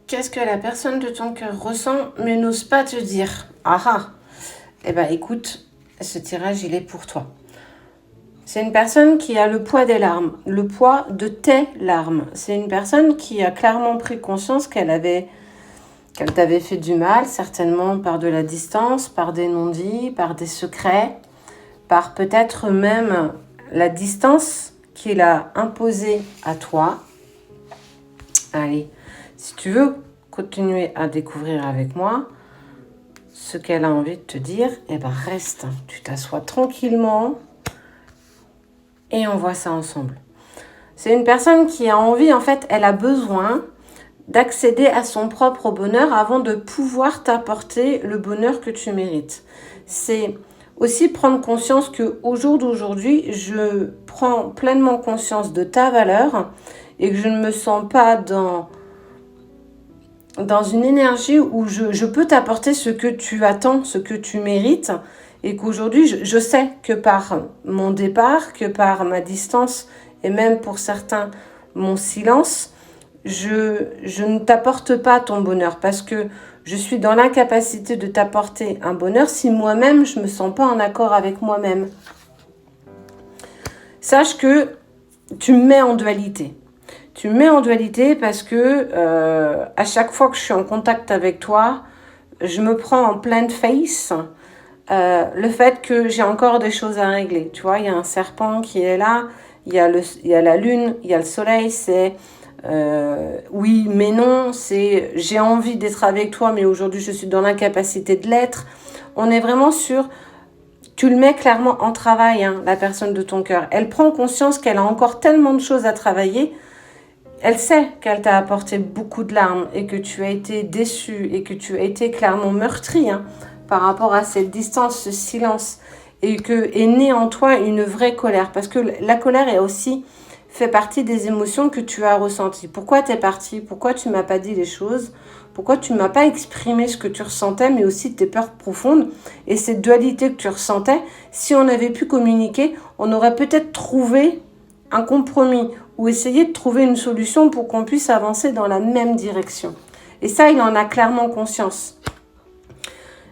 Qu'est-ce que la personne de ton cœur ressent mais n'ose pas te dire? Ah ah. Eh bien écoute, ce tirage il est pour toi. C'est une personne qui a le poids des larmes, le poids de tes larmes. C'est une personne qui a clairement pris conscience qu'elle t'avait fait du mal, certainement par de la distance, par des non-dits, par des secrets, par peut-être même la distance qu'il a imposée à toi. Allez, si tu veux continuer à découvrir avec moi ce qu'elle a envie de te dire, eh ben reste, tu t'assois tranquillement et on voit ça ensemble. C'est une personne qui a envie, en fait, elle a besoin d'accéder à son propre bonheur avant de pouvoir t'apporter le bonheur que tu mérites. C'est aussi prendre conscience qu'au jour d'aujourd'hui, je prends pleinement conscience de ta valeur et que je ne me sens pas dans une énergie où je peux t'apporter ce que tu attends, ce que tu mérites, et qu'aujourd'hui, je sais que par mon départ, que par ma distance, et même pour certains, mon silence, je ne t'apporte pas ton bonheur, parce que je suis dans l'incapacité de t'apporter un bonheur si moi-même, je ne me sens pas en accord avec moi-même. Sache que tu me mets en dualité. Tu me mets en dualité parce que à chaque fois que je suis en contact avec toi, je me prends en pleine face le fait que j'ai encore des choses à régler. Tu vois, il y a un serpent qui est là, il y a la lune, il y a le soleil, c'est oui mais non, c'est j'ai envie d'être avec toi mais aujourd'hui je suis dans l'incapacité de l'être. On est vraiment sur... Tu le mets clairement en travail, hein, la personne de ton cœur. Elle prend conscience qu'elle a encore tellement de choses à travailler. Elle sait qu'elle t'a apporté beaucoup de larmes et que tu as été déçu et que tu as été clairement meurtri par rapport à cette distance, ce silence, et que est née en toi une vraie colère. Parce que la colère est aussi fait partie des émotions que tu as ressenties. Pourquoi tu es parti? Pourquoi tu m'as pas dit les choses? Pourquoi tu m'as pas exprimé ce que tu ressentais, mais aussi tes peurs profondes et cette dualité que tu ressentais? Si on avait pu communiquer, on aurait peut-être trouvé un compromis ou essayer de trouver une solution pour qu'on puisse avancer dans la même direction. Et ça, il en a clairement conscience.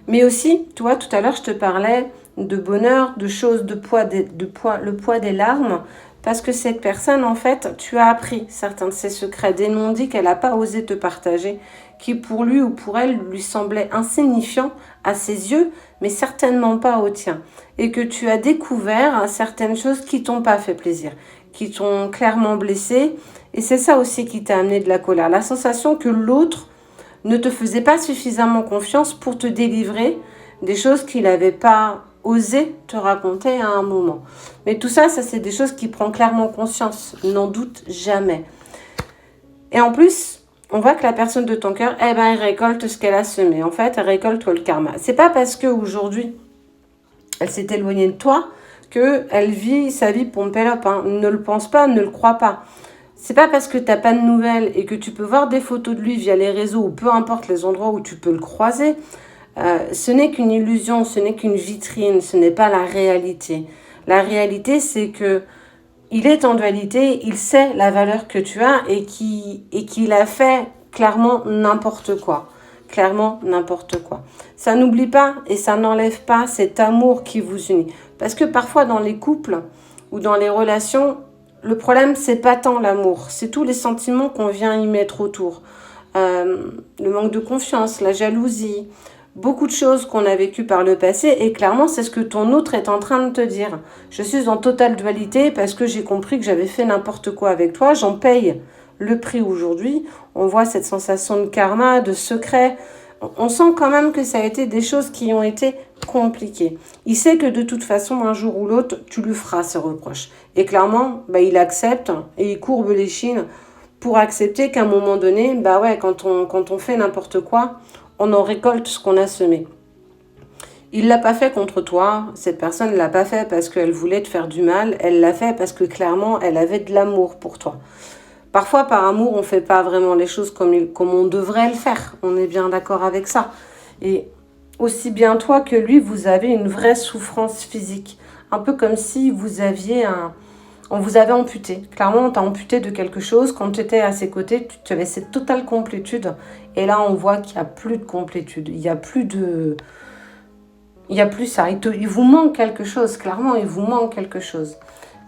Mais aussi, tu vois, tout à l'heure, je te parlais de bonheur, de choses, le poids des larmes, parce que cette personne, en fait, tu as appris certains de ses secrets, des non-dits qu'elle n'a pas osé te partager, qui pour lui ou pour elle lui semblaient insignifiants à ses yeux, mais certainement pas aux tiens. Et que tu as découvert certaines choses qui t'ont pas fait plaisir, qui t'ont clairement blessé. Et c'est ça aussi qui t'a amené de la colère. La sensation que l'autre ne te faisait pas suffisamment confiance pour te délivrer des choses qu'il n'avait pas osé te raconter à un moment. Mais tout ça, c'est des choses qui prend clairement conscience. N'en doute jamais. Et en plus, on voit que la personne de ton cœur, elle récolte ce qu'elle a semé. En fait, elle récolte le karma. C'est pas parce qu'aujourd'hui, elle s'est éloignée de toi qu'elle vit sa vie pompélope. Ne le pense pas, ne le crois pas. C'est pas parce que tu n'as pas de nouvelles et que tu peux voir des photos de lui via les réseaux ou peu importe les endroits où tu peux le croiser. Ce n'est qu'une illusion, ce n'est qu'une vitrine, ce n'est pas la réalité. La réalité, c'est que il est en dualité, il sait la valeur que tu as et qu'il a fait clairement n'importe quoi. Clairement n'importe quoi. Ça n'oublie pas et ça n'enlève pas cet amour qui vous unit. Parce que parfois dans les couples ou dans les relations, le problème c'est pas tant l'amour, c'est tous les sentiments qu'on vient y mettre autour. Le manque de confiance, la jalousie, beaucoup de choses qu'on a vécues par le passé et clairement c'est ce que ton autre est en train de te dire. Je suis en totale dualité parce que j'ai compris que j'avais fait n'importe quoi avec toi, j'en paye le prix aujourd'hui. On voit cette sensation de karma, de secret. On sent quand même que ça a été des choses qui ont été compliquées. Il sait que de toute façon, un jour ou l'autre, tu lui feras ses reproches. Et clairement, il accepte et il courbe les chines pour accepter qu'à un moment donné, quand on fait n'importe quoi, on en récolte ce qu'on a semé. Il ne l'a pas fait contre toi, cette personne ne l'a pas fait parce qu'elle voulait te faire du mal, elle l'a fait parce que clairement, elle avait de l'amour pour toi. Parfois, par amour, on ne fait pas vraiment les choses comme on devrait le faire. On est bien d'accord avec ça. Et aussi bien toi que lui, vous avez une vraie souffrance physique. Un peu comme si vous aviez On vous avait amputé. Clairement, on t'a amputé de quelque chose. Quand tu étais à ses côtés, tu avais cette totale complétude. Et là, on voit qu'il n'y a plus de complétude. Il n'y a plus de... Il n'y a plus ça. Il vous manque quelque chose. Clairement, il vous manque quelque chose.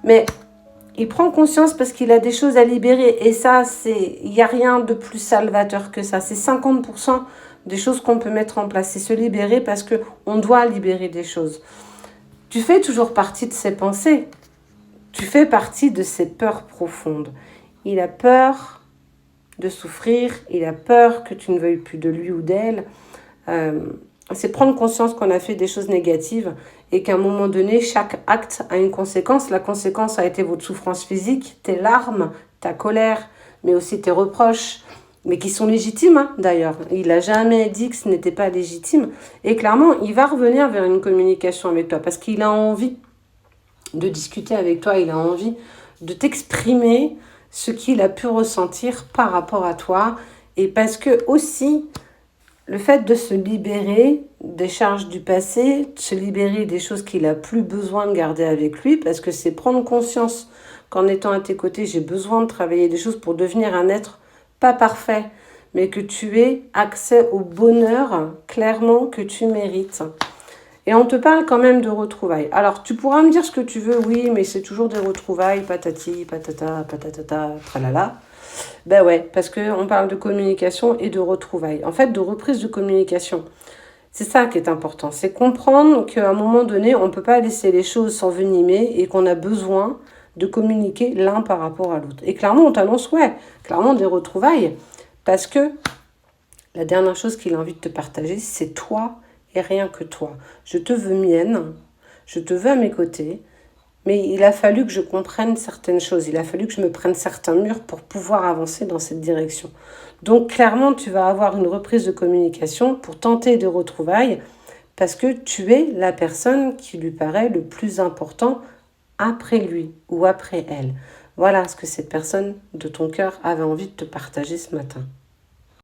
Mais il prend conscience parce qu'il a des choses à libérer. Et ça, il n'y a rien de plus salvateur que ça. C'est 50% des choses qu'on peut mettre en place. C'est se libérer parce qu'on doit libérer des choses. Tu fais toujours partie de ses pensées. Tu fais partie de ses peurs profondes. Il a peur de souffrir. Il a peur que tu ne veuilles plus de lui ou d'elle. C'est prendre conscience qu'on a fait des choses négatives et qu'à un moment donné, chaque acte a une conséquence. La conséquence a été votre souffrance physique, tes larmes, ta colère, mais aussi tes reproches, mais qui sont légitimes hein, d'ailleurs. Il n'a jamais dit que ce n'était pas légitime. Et clairement, il va revenir vers une communication avec toi parce qu'il a envie de discuter avec toi, il a envie de t'exprimer ce qu'il a pu ressentir par rapport à toi. Et parce que aussi, le fait de se libérer des charges du passé, de se libérer des choses qu'il n'a plus besoin de garder avec lui, parce que c'est prendre conscience qu'en étant à tes côtés, j'ai besoin de travailler des choses pour devenir un être pas parfait, mais que tu aies accès au bonheur clairement que tu mérites. Et on te parle quand même de retrouvailles. Alors, tu pourras me dire ce que tu veux, oui, mais c'est toujours des retrouvailles, patati, patata, patatata, tralala. Ben ouais, parce qu'on parle de communication et de retrouvailles. En fait, de reprise de communication. C'est ça qui est important. C'est comprendre qu'à un moment donné, on ne peut pas laisser les choses s'envenimer et qu'on a besoin de communiquer l'un par rapport à l'autre. Et clairement, on t'annonce, ouais, clairement des retrouvailles. Parce que la dernière chose qu'il a envie de te partager, c'est toi et rien que toi. Je te veux mienne, je te veux à mes côtés, mais il a fallu que je comprenne certaines choses, il a fallu que je me prenne certains murs pour pouvoir avancer dans cette direction. Donc clairement, tu vas avoir une reprise de communication pour tenter de retrouvailles parce que tu es la personne qui lui paraît le plus important après lui ou après elle. Voilà ce que cette personne de ton cœur avait envie de te partager ce matin.